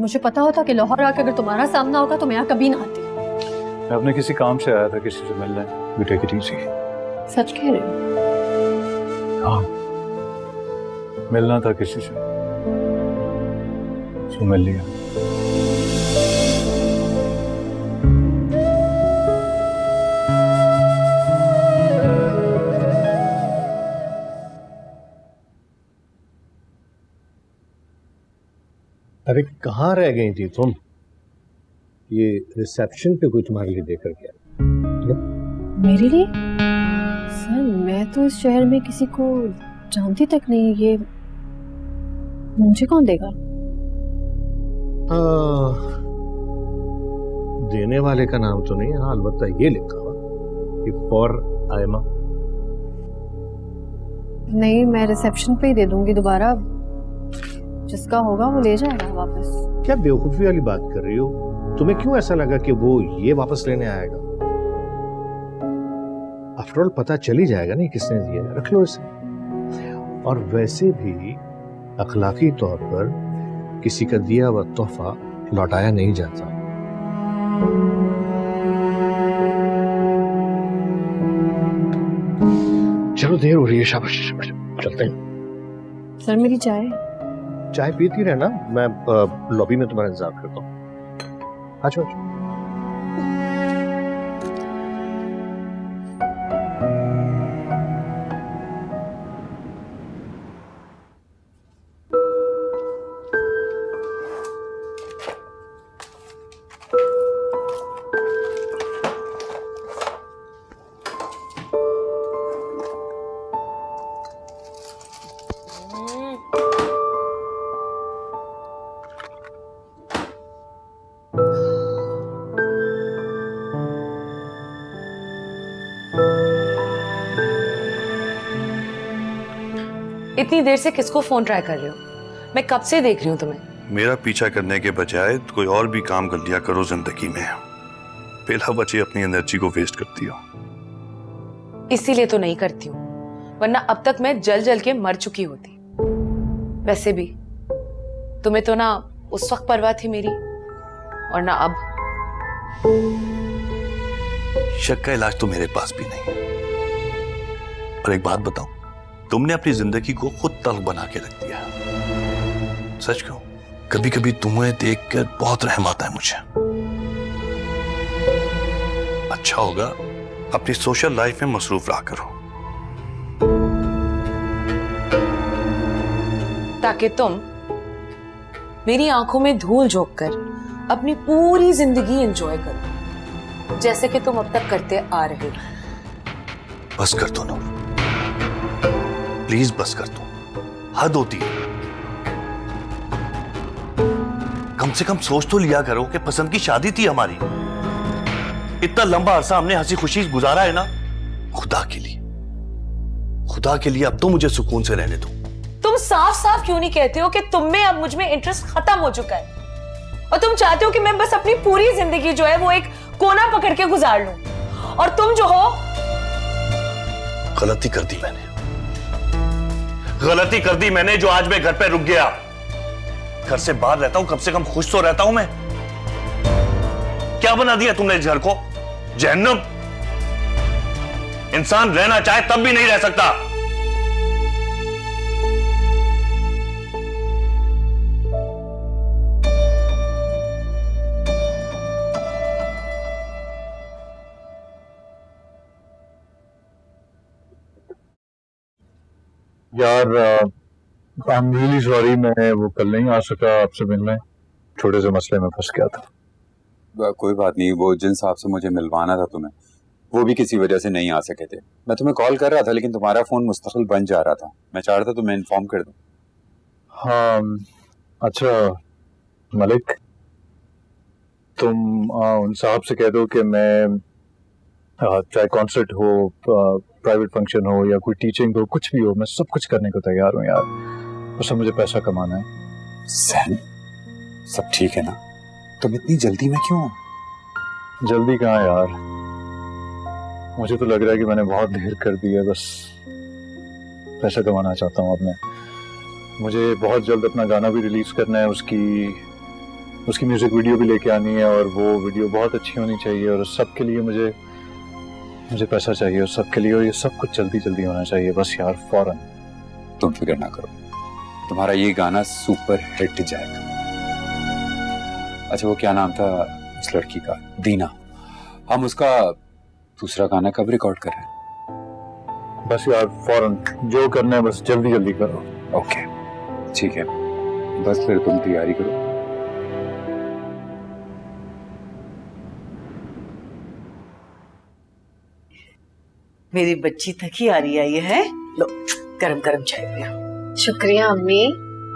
मुझे पता होता कि लाहौर आकर अगर तुम्हारा सामना होगा तो मैं यहाँ कभी ना आती। मैं अपने किसी काम से आया था, किसी से मिलने। You take it easy. सच कह रहे हो? हाँ, मिलना था किसी से, तो मिल लिया। अरे कहाँ रह गई थी तुम? ये रिसेप्शन पे कोई तुम्हारे लिए देकर गया? मेरे लिए? सर मैं तो इस शहर में किसी को जानती तक नहीं, ये मुझे कौन देगा? देने वाले का नाम तो नहीं, हाँ अलबत्ता ये लिखा हुआ कि फॉर आयमा। नहीं, मैं रिसेप्शन पे ही दे दूंगी दोबारा, जिसका होगा वो ले जाएगा वापस। क्या बेवकूफी वाली बात कर रही हो? तुम्हें क्यों ऐसा लगा कि वो ये वापस लेने आएगा? आफ्टर ऑल पता चल ही जाएगा नहीं किसने दिया है, रख लो इसे। और वैसे भी अखलाकी तौर पर किसी का दिया हुआ तोहफा लौटाया नहीं जाता। चलो देर हो रही है, शाबाश चलते हैं। सर मेरी चाय? चाय पीती रहना, मैं लॉबी में तुम्हारा इंतजार करता हूँ। अच्छा अच्छा। इतनी देर से किसको फोन ट्राई कर रहे हो? मैं कब से देख रही हूँ तुम्हें। मेरा पीछा करने के बजाय कोई और भी काम कर लिया करो जिंदगी में। बेला बची अपनी एनर्जी को वेस्ट करती हो। इसीलिए तो नहीं करती हूँ, वरना अब तक मैं जल जल के मर चुकी होती। वैसे भी तुम्हें तो ना उस वक्त परवाह थी मेरी, और ना अब। शक का इलाज तो मेरे पास भी नहीं। पर एक बात बताऊं, तुमने अपनी जिंदगी को खुद तल्ख बना के रख दिया। सच कहूं, कभी कभी तुम्हें देखकर बहुत रहम आता है मुझे। अच्छा होगा अपनी सोशल लाइफ में मसरूफ रहा करो, ताकि तुम मेरी आंखों में धूल झोंक कर अपनी पूरी जिंदगी एंजॉय करो, जैसे कि तुम अब तक करते आ रहे हो। बस कर दो नूर, प्लीज बस कर दो। हद होती है। कम से कम सोच तो लिया करो कि पसंद की शादी थी हमारी। इतना लंबा अरसा हमने हंसी खुशी गुजारा है ना। खुदा के लिए, खुदा के लिए अब तो मुझे सुकून से रहने दो। तुम साफ साफ क्यों नहीं कहते हो कि तुम में अब मुझ में इंटरेस्ट खत्म हो चुका है, और तुम चाहते हो कि मैं बस अपनी पूरी जिंदगी जो है वो एक कोना पकड़ के गुजार लूं, और तुम जो हो। गलती कर दी मैंने, गलती कर दी मैंने, जो आज मैं घर पे रुक गया। घर से बाहर रहता हूं, कम से कम खुश तो रहता हूं मैं। क्या बना दिया तुमने इस घर को? जहन्नुम। इंसान रहना चाहे तब भी नहीं रह सकता। यार आई एम रियली सॉरी, मैं वो कल नहीं आ सका आपसे मिलने, छोटे से मसले में फंस गया था। कोई बात नहीं, वो जिन साहब से मुझे मिलवाना था तुम्हें, वो भी किसी वजह से नहीं आ सके थे। मैं तुम्हें कॉल कर रहा था लेकिन तुम्हारा फोन मुस्तकिल बंद जा रहा था। मैं चाह रहा था तुम्हें इन्फॉर्म कर दूं। हाँ अच्छा मलिक, तुम उन साहब से कह दो कि मैं चाहे कॉन्सर्ट हो, प्राइवेट फंक्शन हो या कोई टीचिंग हो, कुछ भी हो, मैं सब कुछ करने को तैयार हूँ यार। बस मुझे पैसा कमाना है। सैम, सब ठीक है ना? तुम इतनी जल्दी में क्यों? जल्दी कहाँ यार, मुझे तो लग रहा है कि मैंने बहुत देर कर दी है। बस पैसा कमाना चाहता हूँ अब मैं। मुझे बहुत जल्द अपना गाना भी रिलीज करना है, उसकी उसकी म्यूजिक वीडियो भी लेके आनी है और वो वीडियो बहुत अच्छी होनी चाहिए और सबके लिए मुझे पैसा चाहिए और सबके लिए, और ये सब कुछ जल्दी जल्दी होना चाहिए बस यार, फौरन। तुम फिक्र ना करो, तुम्हारा ये गाना सुपर हिट जाएगा। अच्छा वो क्या नाम था उस लड़की का? दीना। हम उसका दूसरा गाना कब रिकॉर्ड कर रहे हैं? बस यार फौरन, जो करना है बस जल्दी जल्दी करो। ओके ठीक है, बस फिर तुम तैयारी करो। मेरी बच्ची थकी आ रही है, ये है लो गरम गरम चाय पिया। शुक्रिया अम्मी।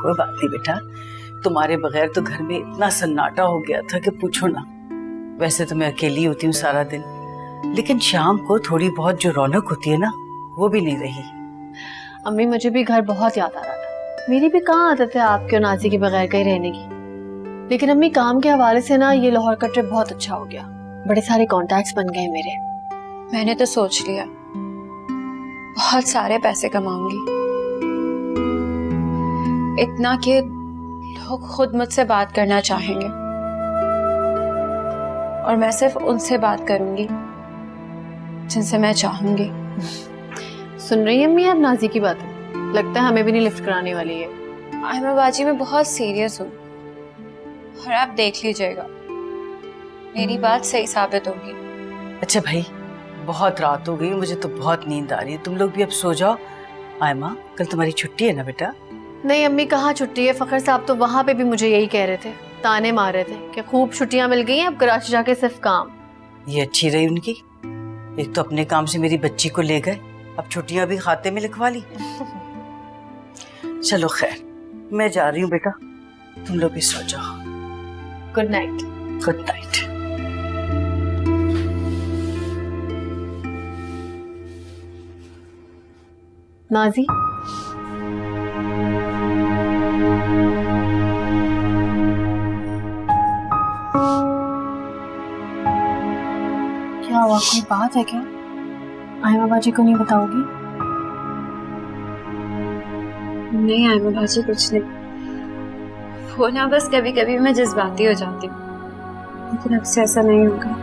कोई बात नहीं बेटा, तुम्हारे बगैर तो घर में इतना सन्नाटा हो गया था कि पूछो ना। वैसे तो मैं अकेली होती हूँ सारा दिन, लेकिन शाम को थोड़ी बहुत जो रौनक होती है ना, वो भी नहीं रही। अम्मी मुझे भी घर बहुत याद आ रहा था। मेरी भी कहाँ आदत है आपके और नाजी के बगैर कहीं रहने की। लेकिन अम्मी काम के हवाले से ना ये लाहौर का ट्रिप बहुत अच्छा हो गया। बड़े सारे कॉन्टैक्ट्स बन गए मेरे। मैंने तो सोच लिया बहुत सारे पैसे कमाऊंगी, इतना कि लोग खुद मुझसे बात करना चाहेंगे और मैं सिर्फ उनसे बात करूंगी जिनसे मैं चाहूंगी। सुन रही हैं अम्मी आप नाजी की बातें? लगता है हमें भी नहीं लिफ्ट कराने वाली है। मैं बाजी में बहुत सीरियस हूँ और आप देख लीजिएगा मेरी बात सही साबित होगी। अच्छा भाई, बहुत रात हो गई, मुझे तो बहुत नींद आ रही है, तुम लोग भी अब सो जाओ। आयमा कल तुम्हारी छुट्टी है ना बेटा? नहीं अम्मी कहाँ छुट्टी है, फखर साहब तो वहाँ पे भी मुझे यही कह रहे थे, ताने मार रहे थे कि खूब छुट्टियां मिल गई हैं, अब कराची जाके सिर्फ काम। ये अच्छी रही उनकी, एक तो अपने काम से मेरी बच्ची को ले गए, अब छुट्टियां भी खाते में लिखवा ली। चलो खैर, मैं जा रही हूँ बेटा, तुम लोग भी सो जाओ। Good night. Good night. Nazi क्या हुआ, कोई बात है क्या? आयमा बाजी को नहीं बताओगी? नहीं आयमा बाजी कुछ नहीं, वो ना बस कभी कभी मैं जज्बाती हो जाती हूँ, लेकिन अब से ऐसा नहीं होगा।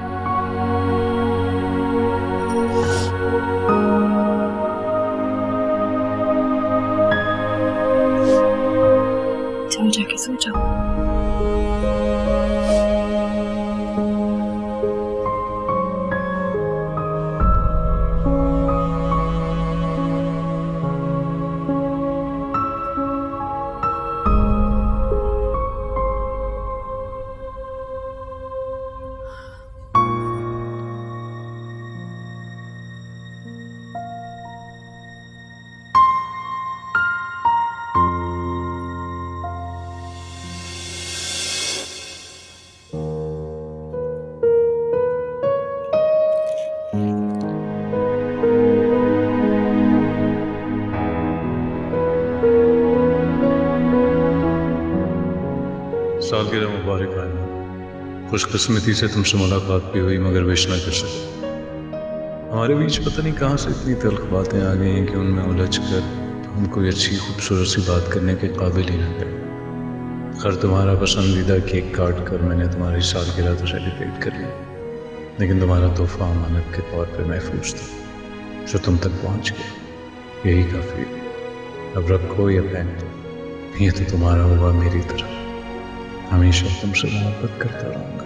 जाओ जाके सो जाओ। सालगिरह मुबारक आयमा। खुशकिस्मती से तुमसे मुलाकात भी हुई मगर विश न कर सके। हमारे बीच पता नहीं कहाँ से इतनी तल्ख बातें आ गई हैं कि उनमें उलझ कर हम कोई अच्छी खूबसूरत सी बात करने के काबिल ही न गए। खैर तुम्हारा पसंदीदा केक काट कर मैंने तुम्हारी सालगिरह तो सेलिब्रेट कर लिया, लेकिन तुम्हारा तोहफा अमानत के तौर पर महफूज था जो तुम तक पहुँच गया, यही काफ़ी है। अब रखो या फेंक दो, ये तो तुम्हारा हुआ मेरी तरह। हमेशा तुमसे मोहब्बत करता रहूंगा।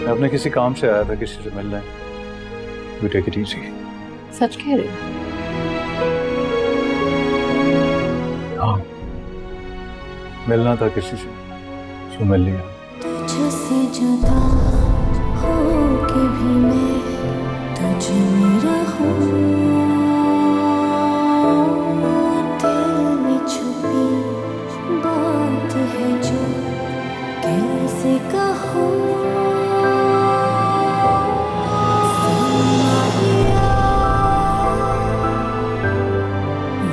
मैं अपने किसी काम से आया था, किसी से मिलने। You take it easy। सच कह रहे हो? हाँ, मिलना था किसी से, जो मिल लिया। तुझसे जुदा होके भी मैं तुझ में रहूं, दिल में छुपी बात है जो कैसे कहूं।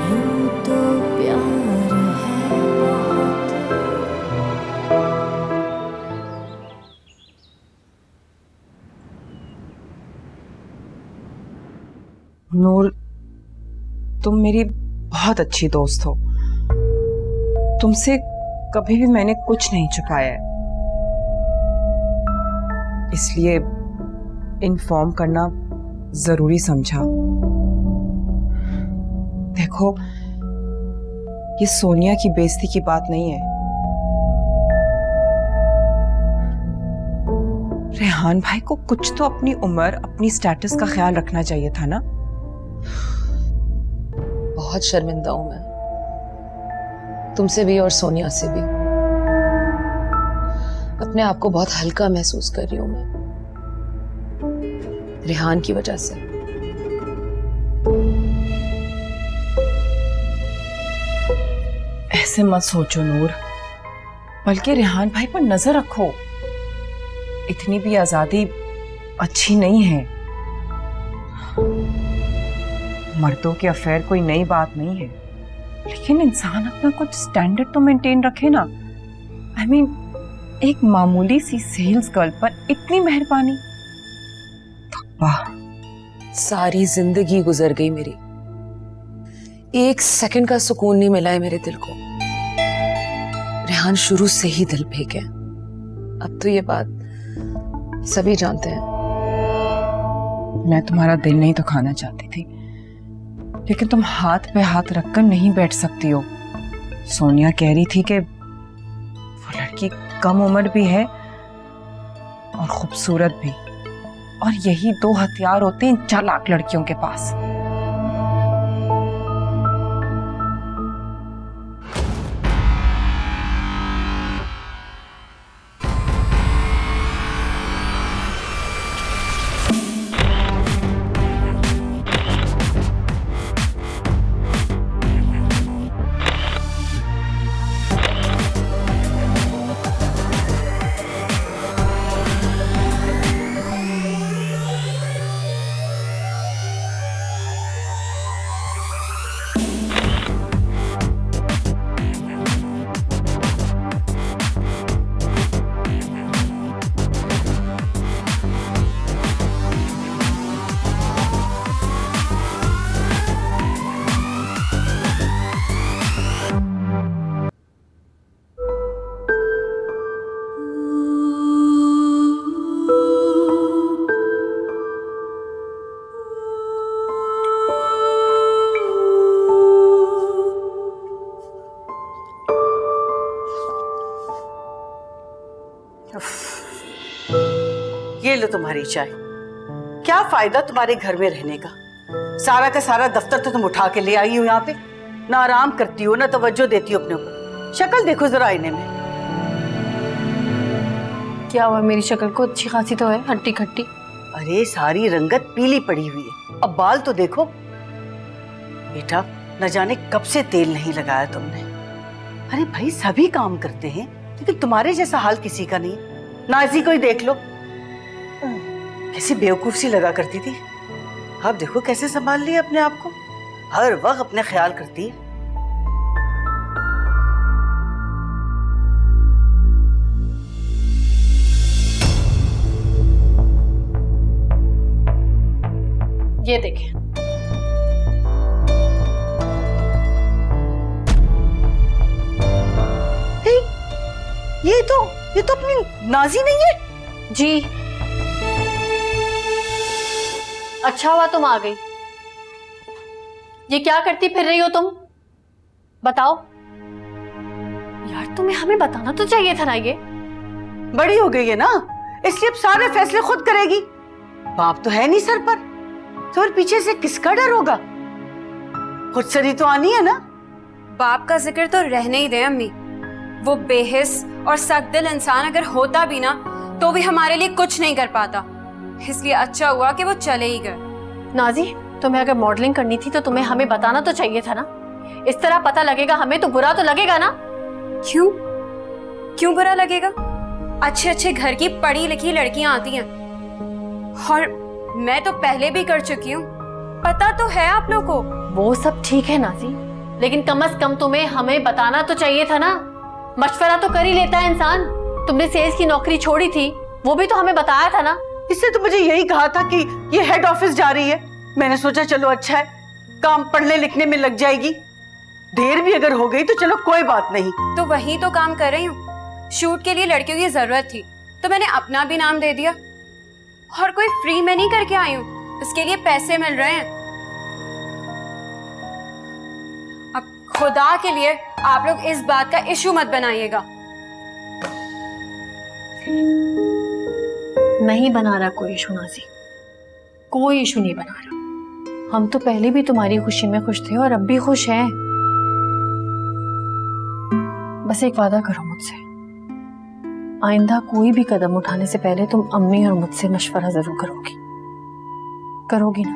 यूं तो प्यार है बहुत। नूर, तुम मेरी बहुत अच्छी दोस्त हो। तुमसे कभी भी मैंने कुछ नहीं छुपाया है, इसलिए इन्फॉर्म करना जरूरी समझा। देखो, ये सोनिया की बेइज्जती की बात नहीं है। रेहान भाई को कुछ तो अपनी उम्र, अपनी स्टेटस का ख्याल रखना चाहिए था ना। बहुत शर्मिंदा हूं मैं, तुमसे भी और सोनिया से भी। अपने आप को बहुत हल्का महसूस कर रही हूं मैं, रेहान की वजह से। ऐसे मत सोचो नूर, बल्कि रेहान भाई पर नजर रखो। इतनी भी आजादी अच्छी नहीं है। मर्दों के अफेयर कोई नई बात नहीं है, लेकिन इंसान अपना कुछ स्टैंडर्ड तो मेंटेन रखे ना। I mean, एक मामूली सी सेल्स गर्ल पर इतनी मेहरबानी। वाह, सारी जिंदगी गुजर गई मेरी, एक सेकंड का सुकून नहीं मिला है मेरे दिल को। रेहान शुरू से ही दिल फेंक है। अब तो ये बात सभी जानते हैं। मैं तुम्हारा दिल नहीं दुखाना चाहती थी, लेकिन तुम हाथ पे हाथ रखकर नहीं बैठ सकती हो। सोनिया कह रही थी कि वो लड़की कम उम्र भी है और खूबसूरत भी, और यही 2 हथियार होते हैं चालाक लड़कियों के पास। ये लो तुम्हारी चाय। क्या फायदा तुम्हारे घर में रहने का? सारा का सारा दफ्तर तो तुम उठा के ले आई हो यहाँ पे। ना आराम करती हो, ना तवज्जो देती हो अपने ऊपर। शक्ल देखो जरा आईने में। क्या हुआ, मेरी शक्ल को अच्छी खासी तो है, हट्टी खट्टी। अरे सारी रंगत पीली पड़ी हुई है। अब बाल तो देखो बेटा, न जाने कब से तेल नहीं लगाया तुमने। अरे भाई, सभी काम करते हैं, लेकिन तुम्हारे जैसा हाल किसी का नहीं। नाजी को ही देख लो, कैसी बेवकूफ सी लगा करती थी। अब देखो कैसे संभाल लिया अपने आप को, हर वक्त अपने ख्याल करती है। ये देखें, ये तो अपनी नाजी नहीं है जी। अच्छा हुआ तुम आ गई। ये क्या करती फिर रही हो तुम, बताओ। यार तुम्हें हमें बताना तो चाहिए था ना। ये बड़ी हो गई है ना, इसलिए अब सारे फैसले खुद करेगी। बाप तो है नहीं सर पर, तो फिर पीछे से किसका डर होगा? खुद से ही तो आनी है ना। बाप का जिक्र तो रहने ही दे अम्मी। वो बेहिस और सख्तदिल इंसान अगर होता भी ना, तो भी हमारे लिए कुछ नहीं कर पाता। इसलिए अच्छा हुआ कि वो चले ही गए। नाजी, तुम्हें अगर मॉडलिंग करनी थी तो तुम्हें हमें बताना तो चाहिए था ना। इस तरह पता लगेगा हमें तो बुरा तो लगेगा ना। क्यों बुरा लगेगा? अच्छे अच्छे घर की पढ़ी लिखी लड़कियां आती हैं, और मैं तो पहले भी कर चुकी हूँ। पता तो है आप लोगों को। वो सब ठीक है नाजी, लेकिन कम से कम तुम्हें हमें बताना तो चाहिए था ना। मशवरा तो कर ही लेता है इंसान। तुमने सेल्स की नौकरी छोड़ी थी, वो भी तो हमें बताया था ना। इससे तो मुझे यही कहा था कि ये हेड ऑफिस जा रही है। मैंने सोचा चलो अच्छा है, काम पढ़ने लिखने में लग जाएगी। देर भी अगर हो गई तो चलो कोई बात नहीं। तो वही तो काम कर रही हूँ। शूट के लिए लड़कियों की जरूरत थी तो मैंने अपना भी नाम दे दिया, और कोई फ्री में नहीं करके आई हूँ, इसके लिए पैसे मिल रहे हैं। अब खुदा के लिए आप लोग इस बात का इशू मत बनाइएगा। नहीं बना रहा कोई इशू नाज़ी, कोई इशू नहीं बना रहा। हम तो पहले भी तुम्हारी खुशी में खुश थे और अब भी खुश हैं। बस एक वादा करो मुझसे, आइंदा कोई भी कदम उठाने से पहले तुम अम्मी और मुझसे मशवरा जरूर करोगी, करोगी ना?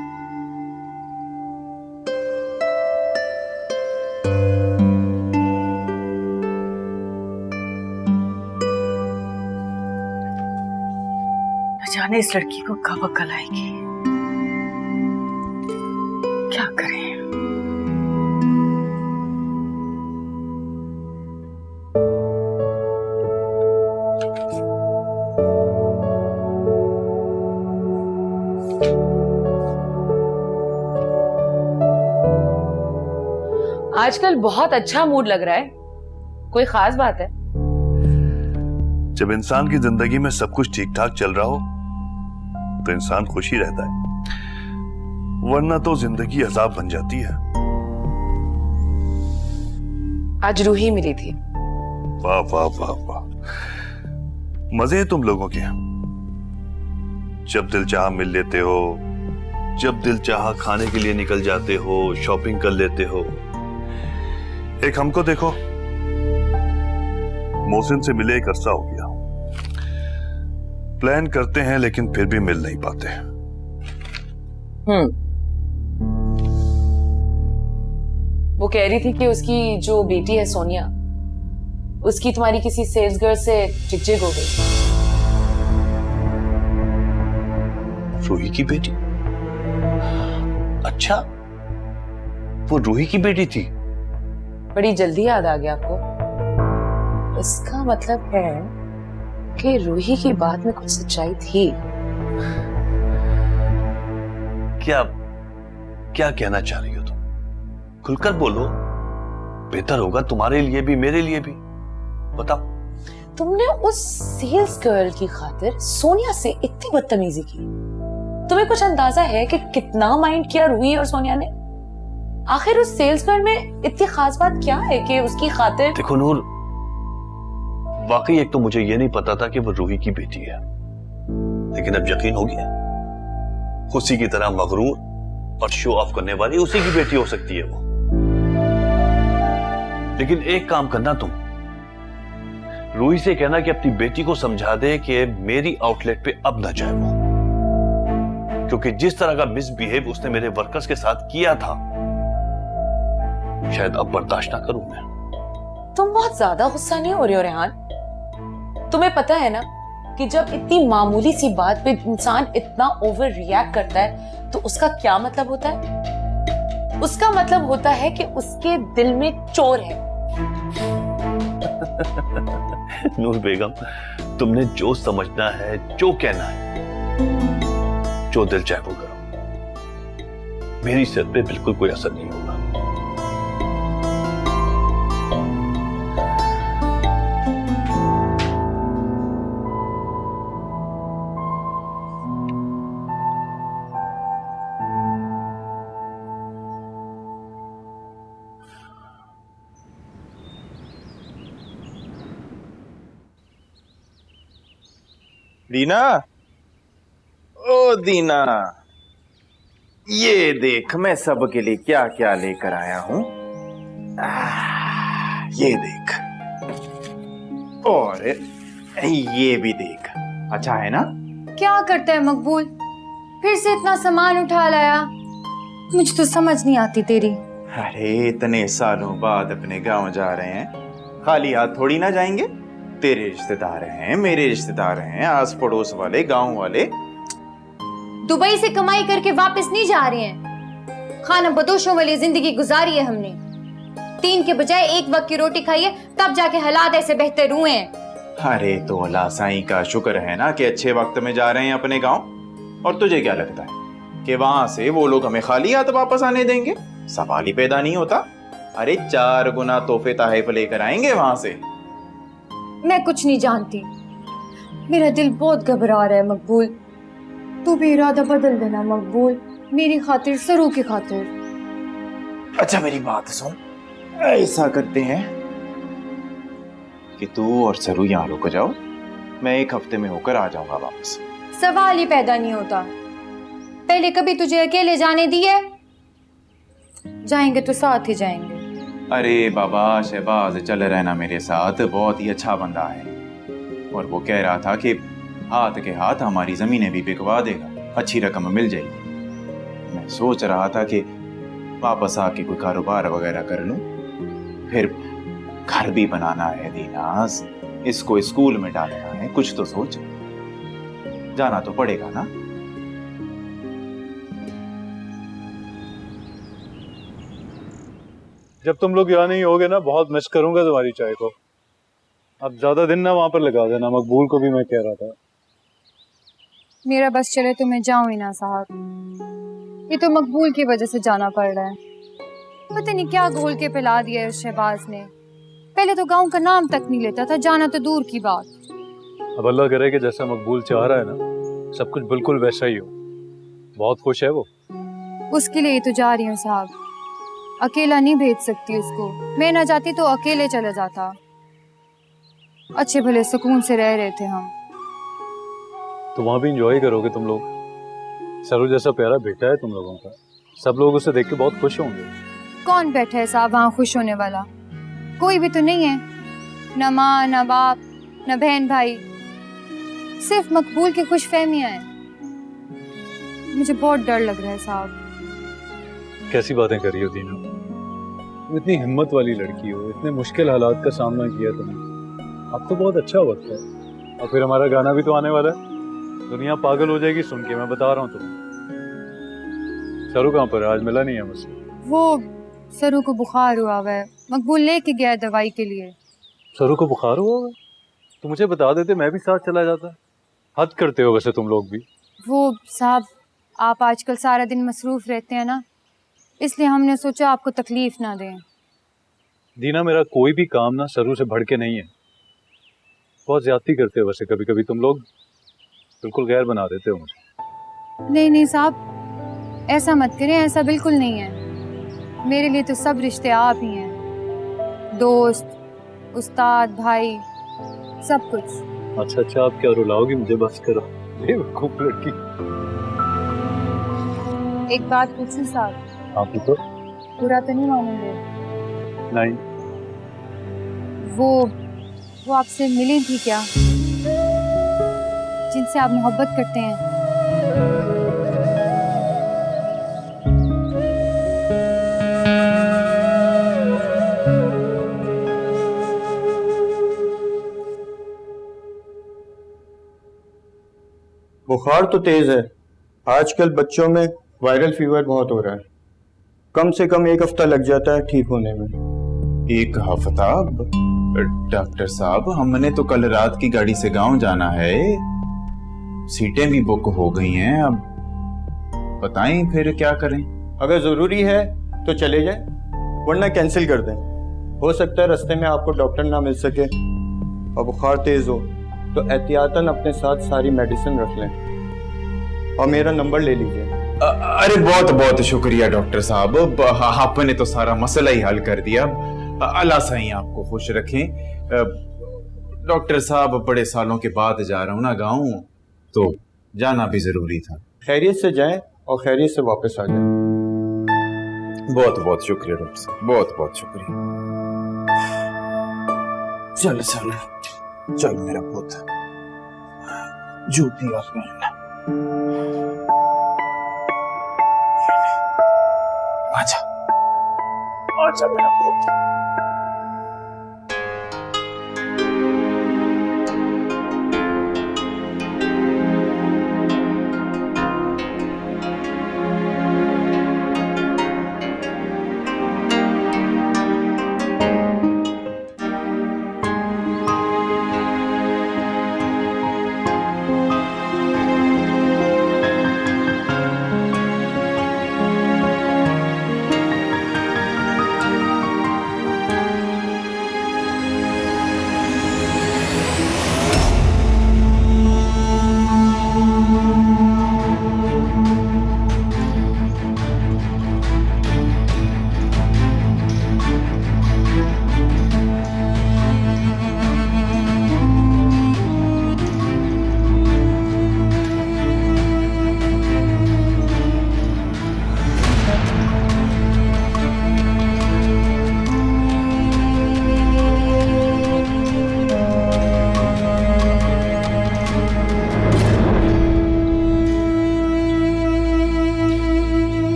न जाने इस लड़की को कब अकल आएगी, क्या करें। आजकल बहुत अच्छा मूड लग रहा है, कोई खास बात है? जब इंसान की जिंदगी में सब कुछ ठीक ठाक चल रहा हो तो इंसान खुश ही रहता है, वरना तो जिंदगी अजाब बन जाती है। आज रूही मिली थी। वाह वाह वाह वाह, मजे हैं तुम लोगों के। जब दिल चाहा मिल लेते हो, जब दिल चाहा खाने के लिए निकल जाते हो, शॉपिंग कर लेते हो। एक हमको देखो, मोहसिन से मिले एक अरसा हो गया, प्लान करते हैं लेकिन फिर भी मिल नहीं पाते। वो कह रही थी कि उसकी जो बेटी है सोनिया, उसकी तुम्हारी किसी सेल्स गर्ल से चिकचिक हो गई। रूही की बेटी? अच्छा, वो रूही की बेटी थी? बड़ी जल्दी याद आ गया आपको। इसका मतलब है कि रूही की बात में कुछ सच्चाई थी। क्या क्या कहना चाह रही हो तुम? खुलकर बोलो, बेहतर होगा तुम्हारे लिए भी मेरे लिए भी। बताओ। तुमने उस सेल्स गर्ल की खातिर सोनिया से इतनी बदतमीजी की। तुम्हें कुछ अंदाजा है कि कितना माइंड किया रूही और सोनिया ने? आखिर उस सेल्स गर्ल में इतनी खास बात क्या है कि उसकी खातिर? देखो नूर, वाकई एक तो मुझे ये नहीं पता था कि वो रूही की बेटी है, लेकिन अब यकीन हो गया, उसी की तरह मगरूर और शो ऑफ करने वाली उसी की बेटी हो सकती है वो। लेकिन एक काम करना तुम, रूही से कहना कि अपनी बेटी को समझा दे कि मेरी आउटलेट पे अब न जाए वो, क्योंकि जिस तरह का मिसबिहेव उसने मेरे वर्कर्स के साथ किया था, शायद अब बर्दाश्त ना करूं मैं। तुम बहुत ज्यादा गुस्सा नहीं हो रहे हो रेहान? तुम्हें पता है ना कि जब इतनी मामूली सी बात पे इंसान इतना ओवर रिएक्ट करता है तो उसका क्या मतलब होता है? उसका मतलब होता है कि उसके दिल में चोर है। नूर बेगम, तुमने जो समझना है, जो कहना है, जो दिल चाहे वो करो, मेरी सिर पे बिल्कुल कोई असर नहीं होगा। दीना, ओ दीना, ये देख मैं सबके लिए क्या क्या लेकर आया हूं। ये देख, और ये भी देख, अच्छा है ना? क्या करते हैं मकबूल, फिर से इतना सामान उठा लाया? मुझे तो समझ नहीं आती तेरी। अरे इतने सालों बाद अपने गांव जा रहे हैं, खाली हाथ थोड़ी ना जाएंगे। तेरे रिश्तेदार हैं, मेरे रिश्तेदार हैं, आस पड़ोस वाले, गांव वाले। दुबई से कमाई करके वापस नहीं जा रहे हैं। खाना बदोशों वाली जिंदगी गुजारी है हमने। 3 के बजाय 1 वक्त की रोटी खाइए, तब जाके हालात ऐसे बेहतर हुए हैं। अरे तो अल्लाह साईं का शुक्र है ना कि अच्छे वक्त में जा रहे हैं अपने गांव। और तुझे क्या लगता है कि वहां से वो लोग हमें खाली हाथ वापस आने देंगे? सवाल ही पैदा नहीं होता। अरे 4 गुना तोहफे तहफ लेकर आएंगे वहां से। मैं कुछ नहीं जानती, मेरा दिल बहुत घबरा रहा है मकबूल। तू भी इरादा बदल देना मकबूल, मेरी खातिर, सरू की खातिर। अच्छा मेरी बात सुन, ऐसा करते हैं कि तू और सरू यहाँ रुक जाओ, मैं 1 हफ्ते में होकर आ जाऊंगा वापस। सवाल ही पैदा नहीं होता। पहले कभी तुझे अकेले जाने दिए? जाएंगे तो साथ ही जाएंगे। अरे बाबा शहबाज चल रहना मेरे साथ, बहुत ही अच्छा बंदा है। और वो कह रहा था कि हाथ के हाथ हमारी जमीनें भी बिकवा देगा, अच्छी रकम मिल जाएगी। मैं सोच रहा था कि वापस आके कोई कारोबार वगैरह कर लूं, फिर घर भी बनाना है दीनाज, इसको स्कूल में डालना है, कुछ तो सोच, जाना तो पड़ेगा ना। जब तुम लोग यहाँ नहीं होगे ना, बहुत मिस करूंगा तुम्हारी चाय को। अब ज्यादा दिन ना वहां पर लगा देना, मकबूल को भी मैं कह रहा था। मेरा बस चले तो मैं जाऊं ही ना साहब, ये तो मकबूल की वजह से जाना पड़ रहा है। पता नहीं क्या घोल के पिला दिया है उस शहबाज ने। पहले तो गांव का नाम तक नहीं लेता था, जाना तो दूर की बात। अब अल्लाह करे कि जैसा मकबूल चाह रहा है ना, सब कुछ बिल्कुल वैसा ही हो। बहुत खुश है वो। उसके लिए तो जा रही हूँ साहब, अकेला नहीं भेज सकती उसको। मैं ना जाती तो अकेले चला जाता। अच्छे भले सुकून से रह रहे थे हम। तो वहां भी इंजॉय करोगे तुम लोग। सरू जैसा प्यारा बेटा है तुम लोगों का, सब लोग उसे देख के बहुत खुश होंगे। कौन बैठा है साहब वहाँ खुश होने वाला? कोई भी तो नहीं है, न माँ न बाप न बहन भाई, सिर्फ मकबूल की खुशफहमियां हैं। मुझे बहुत डर लग रहा है साहब। कैसी बातें कर रही हो दीना, तुम इतनी हिम्मत वाली लड़की हो, इतने मुश्किल हालात का सामना किया तुमने। अब तो बहुत अच्छा वक्त है, और फिर हमारा गाना भी तो आने वाला है। दुनिया पागल हो जाएगी सुन के, मैं बता रहा हूँ तुम्हें। सरू कहाँ पर है? आज मिला नहीं है मुझसे। वो सरू को बुखार हुआ है, मकबूल लेके गया है दवाई के लिए। सरू को बुखार हुआ है? तो मुझे बता देते, मैं भी साथ चला जाता। हद करते हो वैसे तुम लोग भी। वो साहब आप आजकल सारा दिन मसरूफ रहते हैं ना, इसलिए हमने सोचा आपको तकलीफ ना दें। दीना मेरा कोई भी काम ना सरू से बढ़ के नहीं है। बहुत ज्यादती करते हो वैसे कभी कभी तुम लोग, बिल्कुल गैर बना देते हो मुझे। नहीं नहीं साहब ऐसा मत करें, ऐसा बिल्कुल नहीं है। मेरे लिए तो सब रिश्ते आप ही हैं, दोस्त, उस्ताद, भाई, सब कुछ। अच्छा अच्छा, आप क्या रुलाओगी मुझे? बस करो, बेवकूफ लड़की। एक बात पूछूं साहब? आप तो बुरा तो नहीं मानेंगे? नहीं। वो आपसे मिली थी क्या, जिनसे आप मोहब्बत करते हैं? बुखार तो तेज है, आजकल बच्चों में वायरल फीवर बहुत हो रहा है। कम से कम 1 हफ्ता लग जाता है ठीक होने में। 1 हफ्ता? डॉक्टर साहब हमने तो कल रात की गाड़ी से गांव जाना है, सीटें भी बुक हो गई हैं, अब बताएं फिर क्या करें? अगर जरूरी है तो चले जाएं, वरना कैंसिल कर दें। हो सकता है रास्ते में आपको डॉक्टर ना मिल सके और बुखार तेज हो, तो एहतियातन अपने साथ सारी मेडिसिन रख लें और मेरा नंबर ले लीजिए। अरे बहुत बहुत शुक्रिया डॉक्टर साहब, आपने तो सारा मसला ही हल कर दिया। अल्लाह सही आपको खुश रखें। डॉक्टर साहब बड़े सालों के बाद जा रहा हूँ ना गाँव, तो जाना भी जरूरी था। खैरियत से जाएं और खैरियत से वापस आ जाएं। बहुत बहुत शुक्रिया डॉक्टर साहब, बहुत बहुत शुक्रिया। चल चल चल मेरा पुत्र, जूती आप पहनना। आजा आजा मेरा पुत्र।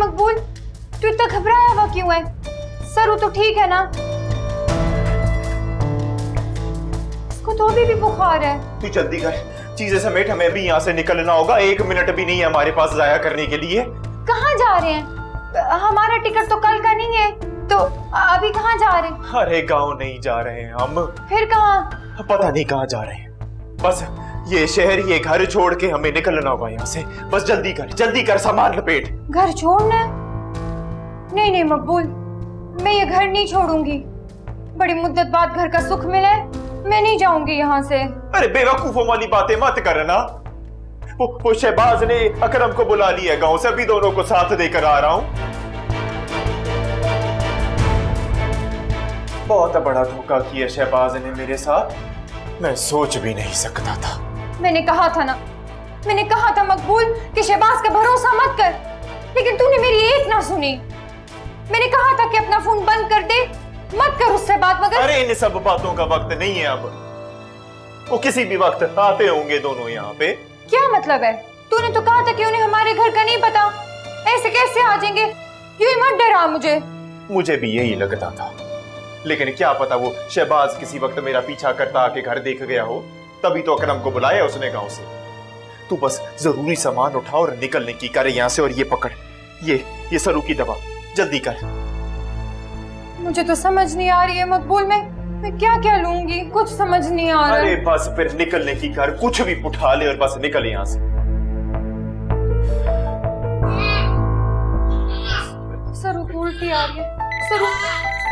मकबूल, तू इतना घबराया हुआ क्यों है? सरू तो ठीक है ना? इसको तो अभी भी बुखार है। तू जल्दी कर, चीजें समेट, हमें भी यहाँ से निकलना होगा। 1 मिनट भी नहीं है हमारे पास जाया करने के लिए। कहाँ जा रहे हैं? हमारा टिकट तो कल का नहीं है, तो अभी कहाँ जा रहे हैं? अरे गाँव नहीं जा रहे हैं हम। फिर कहाँ? पता नहीं कहाँ जा रहे हैं। बस ये शहर, ये घर छोड़ के हमें निकलना होगा यहाँ से। बस जल्दी कर, सामान लपेट। घर छोड़ना है? नहीं नहीं मकबूल, मैं ये घर नहीं छोड़ूंगी। बड़ी मुद्दत बाद घर का सुख मिला है, मैं नहीं जाऊंगी यहाँ से। अरे बेवकूफों वाली बातें मत करना। वो शहबाज ने अकरम को बुला लिया गांव से, अभी दोनों को साथ देकर आ रहा हूँ। बहुत बड़ा धोखा किया शहबाज ने मेरे साथ, मैं सोच भी नहीं सकता था। मैंने कहा था ना, मैंने कहा था मकबूल कि शहबाज का भरोसा मत कर, लेकिन तूने मेरी एक ना सुनी। मैंने कहा था कि अपना फोन बंद कर दे, मत कर उससे बात। मगर अरे इन सब बातों का वक्त नहीं है अब, वो किसी भी वक्त आते होंगे दोनों यहाँ पे। क्या मतलब है? तूने तो कहा था कि उन्हें हमारे घर का नहीं पता, ऐसे कैसे आ जाएंगे? यूं ही मत डरा मुझे भी यही लगता था, लेकिन क्या पता वो शहबाज किसी वक्त मेरा पीछा करता आके घर देख गया हो, तभी तो अकरम को बुलाया उसने गांव से। तू बस जरूरी सामान उठा और निकलने की कर यहाँ से, और ये पकड़, ये सरू की दवा, जल्दी कर। मुझे तो समझ नहीं आ रही है मकबूल, मैं क्या क्या लूंगी, कुछ समझ नहीं आ रहा। अरे बस फिर निकलने की कर, कुछ भी उठा ले और बस निकल यहाँ से। सरू को उल्टी आ रही है।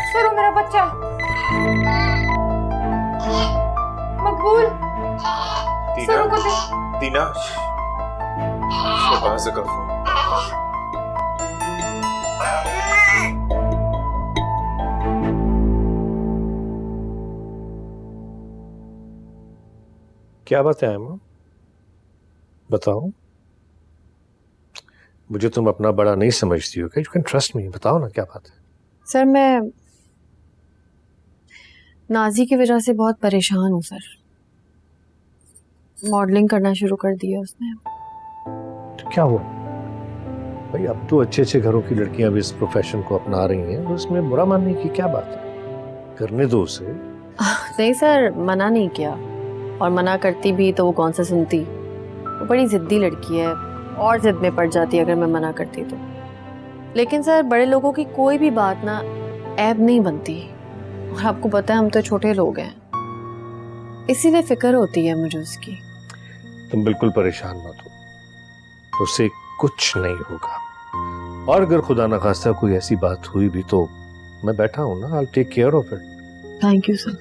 सरू मेरा बच्चा। मकबूल, सरू को दे। दीना, शहबाज का फोन। क्या बात है अम्मा, बताओ। मुझे तुम अपना बड़ा नहीं समझती हो क्या? यू कैन ट्रस्ट मी, बताओ ना क्या बात है। सर मैं नाजी की वजह से बहुत परेशान हूँ सर। मॉडलिंग करना शुरू कर दिया उसने। तो क्या हुआ भाई, अब तो अच्छे अच्छे घरों की लड़कियां भी इस प्रोफेशन को अपना रही हैं, तो इसमें बुरा मानने की क्या बात है? करने दो उसे। नहीं सर, मना नहीं किया, और मना करती भी तो वो कौन सा सुनती। वो बड़ी जिद्दी लड़की है और जिद में पड़ जाती अगर मैं मना करती तो। लेकिन सर बड़े लोगों की कोई भी बात ना ऐब नहीं बनती, और आपको पता है हम तो छोटे लोग हैं, इसीलिए फिक्र होती है मुझे उसकी। तुम बिल्कुल परेशान मत हो, उससे कुछ नहीं होगा। और अगर खुदा ना खास्ता कोई ऐसी बात हुई भी तो मैं बैठा हूं ना, I will take care of it. Thank you sir.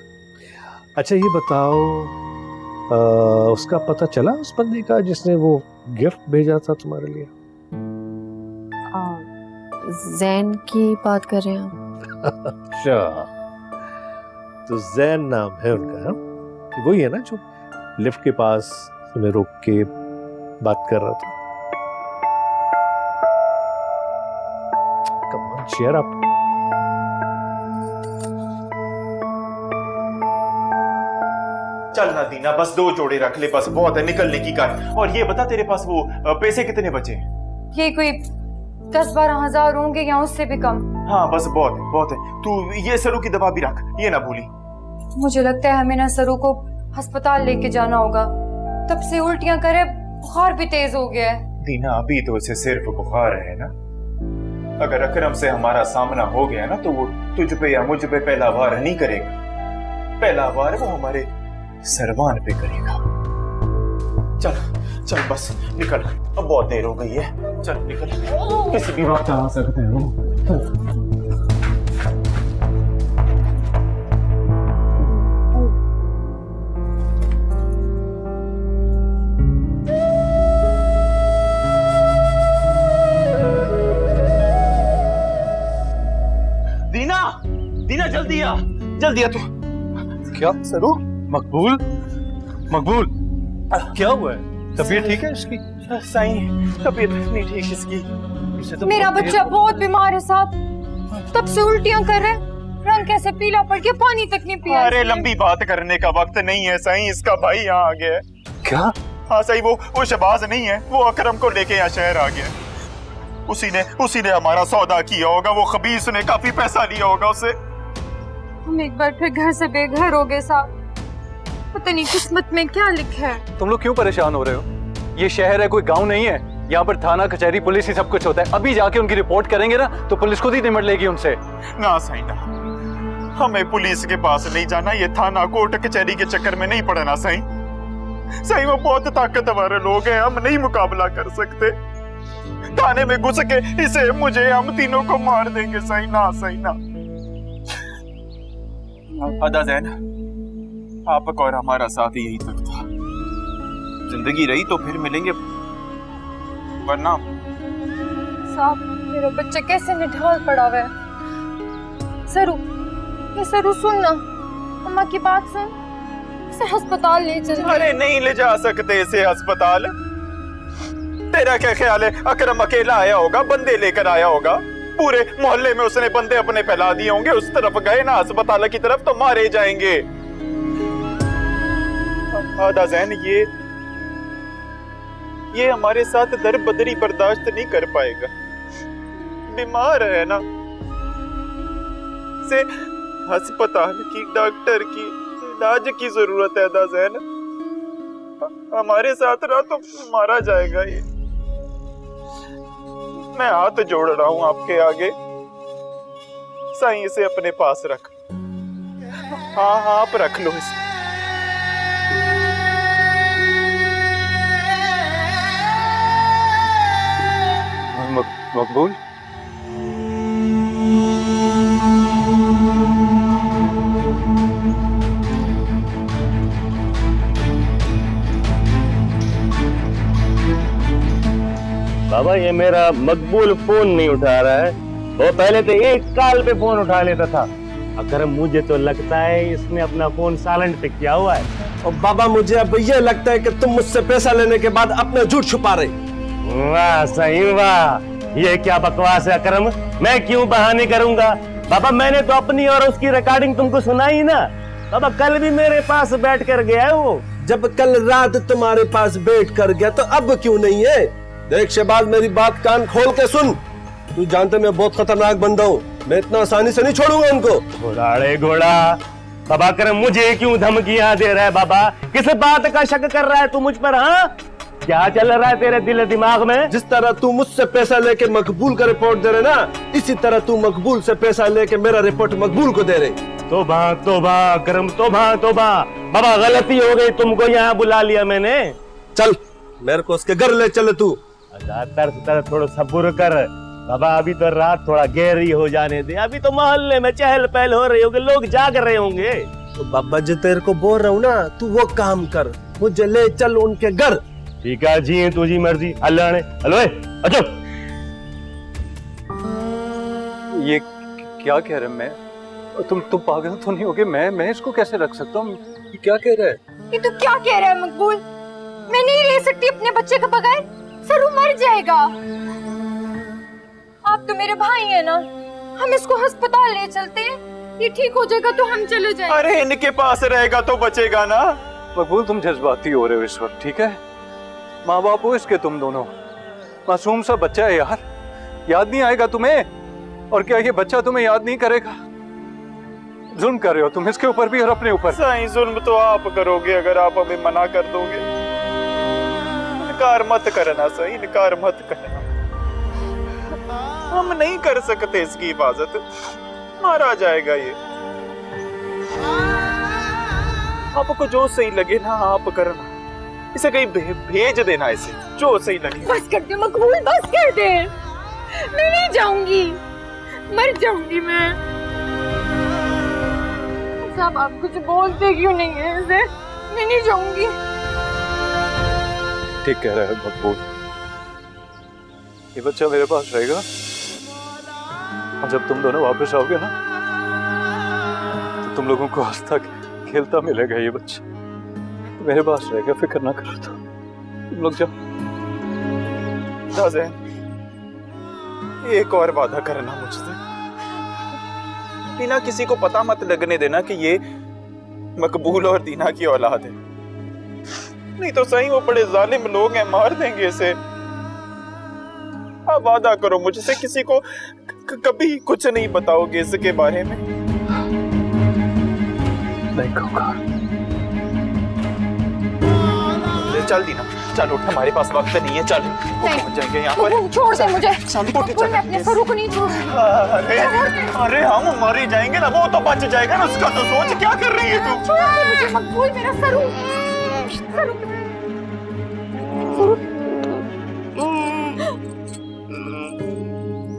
अच्छा ये बताओ, उसका पता चला उस बंदे का जिसने वो गिफ्ट भेजा था तुम्हारे लिए? जैन की बात कर रहे हैं आप? अच्छा, तो जैन नाम है उनका? वही है ना जो लिफ्ट के पास तुम्हें रोक के बात कर रहा था? Come on, cheer up. चल ना दीना, बस 2 जोड़े रख ले, बस बहुत है, निकलने की कर। और ये बता, तेरे पास वो पैसे कितने बचे? ये कोई 10-12 हजार होंगे या उससे भी कम। हाँ बस बहुत है। तू ये सरू की दवा भी रख, ये ना भूली। मुझे लगता है हमें ना सरू को अस्पताल लेके जाना होगा, तब से उल्टियां करे, बुखार भी तेज हो गया है। दीना अभी तो इसे सिर्फ बुखार है ना, अगर अकरम से हमारा सामना हो गया ना तो वो तुझ पे या मुझ पे पहला वार नहीं करेगा, पहला वार वो हमारे सरवान पे करेगा। चल बस निकल, अब बहुत देर हो गई है, चल निकल, किसी भी वक्त आ सकते हो। दीना जल्दी आ तू। क्या सरू? मकबूल क्या हुआ है? तबीयत ठीक है इसकी? साईं, तबीयत नहीं ठीक इसकी। तो मेरा बच्चा बहुत बीमार है साहब, तब से उल्टियां कर रहे, रंग कैसे पीला पड़ गया, पानी तक नहीं पिया। अरे लंबी बात करने का वक्त नहीं है साईं, इसका भाई यहाँ आ गया है। क्या? हाँ साईं, वो शहबाज नहीं है, वो अकरम को लेके यहाँ शहर आ गया। उसी ने हमारा सौदा किया होगा। वो खबीस ने काफी पैसा लिया होगा उससे। हम एक बार फिर घर से बेघर हो गए साहब। पता नहीं किस्मत में क्या लिखा है। तुम लोग क्यों परेशान हो रहे हो? ये शहर है, कोई गांव नहीं है। यहाँ पर थाना कचहरी पुलिस ही सब कुछ होता है। अभी जाके उनकी रिपोर्ट करेंगे ना तो पुलिस खुद ही निमट लेगी उनसे। ना सही ना, हमें पुलिस के पास नहीं जाना। ये थाना कोर्ट कचहरी के चक्कर में नहीं पड़ना। सही वो बहुत ताकतवर लोग हैं, हम नहीं मुकाबला कर सकते। थाने में घुस के इसे मुझे हम तीनों को मार देंगे। सही ना अदा जैन, आपका और हमारा साथ यही तक था। जिंदगी रही तो फिर मिलेंगे, वरना साहब मेरा बच्चा कैसे निढाल पड़ा हुआ है। सरू सुन ना, अम्मा की बात सुन, इसे अस्पताल ले चल। अरे नहीं ले जा सकते इसे अस्पताल। तेरा क्या ख्याल है अकरम अकेला आया होगा, बंदे लेकर आया होगा? पूरे मोहल्ले में उसने बंदे अपने फैला दिए होंगे। उस तरफ गए ना अस्पताल की तरफ तो मारे जाएंगे। आदा जैन, ये हमारे साथ दरबदरी बर्दाश्त नहीं कर पाएगा। बीमार है ना, से अस्पताल की, डॉक्टर की, इलाज की जरूरत है। आदा जैन, हमारे साथ रहा तो मारा जाएगा ये। मैं हाथ जोड़ रहा हूं आपके आगे, साईं इसे अपने पास रख। हाँ आप रख लो इसे। मकबूल, बाबा ये मेरा मकबूल फोन नहीं उठा रहा है। वो पहले तो एक कॉल पे फोन उठा लेता था, अगर मुझे तो लगता है इसने अपना फोन साइलेंट पे किया हुआ है। और बाबा मुझे अब ये लगता है कि तुम मुझसे पैसा लेने के बाद अपना झूठ छुपा रहे। वाह सही वाह, ये क्या बकवास है अकरम, मैं क्यों बहाने करूंगा? बाबा मैंने तो अपनी और उसकी रिकॉर्डिंग तुमको सुनाई ना। बाबा कल भी मेरे पास बैठ कर गया है वो। जब कल रात तुम्हारे पास बैठ कर गया तो अब क्यों नहीं है? देख शहबाज, मेरी बात कान खोल के सुन। तू जानते मैं बहुत खतरनाक बंदा हूँ, मैं इतना आसानी से नहीं छोड़ूंगा उनको। घोड़ाड़े घोड़ा, बाबा करम मुझे क्यों धमकियां दे रहा है? बाबा किस बात का शक कर रहा है तू मुझ पर? हाँ क्या चल रहा है तेरे दिल दिमाग में? जिस तरह तू मुझसे पैसा लेके मकबूल का रिपोर्ट दे रहे ना, इसी तरह तू मकबूल से पैसा लेके मेरा रिपोर्ट मकबूल को दे रहे। तोबा तोबा करम, तोबा तोबा। बाबा गलती हो गई, तुमको यहाँ बुला लिया मैंने। चल मेरे को उसके घर ले चले तू। थोड़ा सब्र कर बाबा, अभी तो रात थोड़ा गहरी हो जाने दे। अभी तो मोहल्ले में चहल पहल हो रही होगी, लोग जाग रहे होंगे। तो बाबा जी तेरे को बोल रहा हूँ ना, तू वो काम कर, मुझे ले चल उनके घर। ठीक है जी, तुझी मर्जी। अल्लाह ने हेलो अच्छा। ये क्या कह रहे? मैं तुम पागल तो नहीं होगे? मैं इसको कैसे रख सकता हूँ? क्या कह रहा है ये? तो क्या कह रहा है मकबूल? मैं नहीं रह सकती अपने बच्चे के बगैर, सरू मर जाएगा। आप तो मेरे भाई हैं ना, हम इसको अस्पताल ले चलते हैं, ये ठीक हो जाएगा तो हम चले जाएंगे। अरे इनके पास रहेगा तो बचेगा ना। मकबूल तुम जज्बाती हो रहे हो इस वक्त, ठीक है? माँ बाप हो इसके तुम दोनों, मासूम सा बच्चा है यार, याद नहीं आएगा तुम्हें? और क्या ये बच्चा तुम्हें याद नहीं करेगा? जुल्म कर रहे हो तुम इसके ऊपर भी और अपने ऊपर। साईं जुल्म तो आप करोगे अगर आप हमें मना कर दोगे। इनकार मत करना साईं, इनकार मत करना। हम नहीं कर सकते इसकी हिफाजत, मारा जाएगा ये। आपको जो सही लगे ना आप करना, इसे कहीं भेज देना, इसे जो सही लगे। बस कर दे मकबूल, बस कर दे। मैं नहीं जाऊंगी, मर जाऊंगी मैं। साहब आप कुछ बोलते क्यों नहीं है इसे? मैं नहीं जाऊंगी। ठीक कह रहा है मकबूल, ये बच्चा मेरे पास रहेगा और जब तुम दोनों वापस आओगे ना तो तुम लोगों को हंसता खेलता मिलेगा ये बच्चा, मेरे पास रहेगा, फिक्र ना करो। तो तुम लोग जाओ। एक और वादा करना मुझसे, दीना किसी को पता मत लगने देना कि ये मकबूल और दीना की औलाद है, नहीं तो सही वो बड़े जालिम लोग हैं, मार देंगे इसे। हाँ वादा करो मुझसे किसी को कभी कुछ नहीं बताओगे इसके बारे में। नहीं कहूँगा। चल दीना चल उठ, हमारे पास वक्त नहीं है, चल पहुंच जाएंगे यहाँ पर। छोड़ दे मुझे, उठ, मैं अपने सरू को नहीं छोड़ूंगी। अरे हम मर ही जाएंगे ना, वो तो बच जाएगा ना, उसका तो सोच। क्या कर रही है तू? छोड़ दे मुझे मकबूल, मेरा सरू।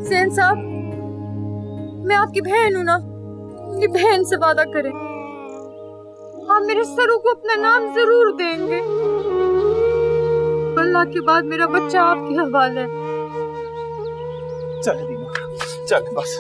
सेन साहब, मैं आपकी बहन हूं ना, मेरी बहन से वादा करें, आप मेरे सरू को अपना नाम जरूर देंगे। अल्लाह के बाद मेरा बच्चा आपके हवाले है। चल दीना चल बस।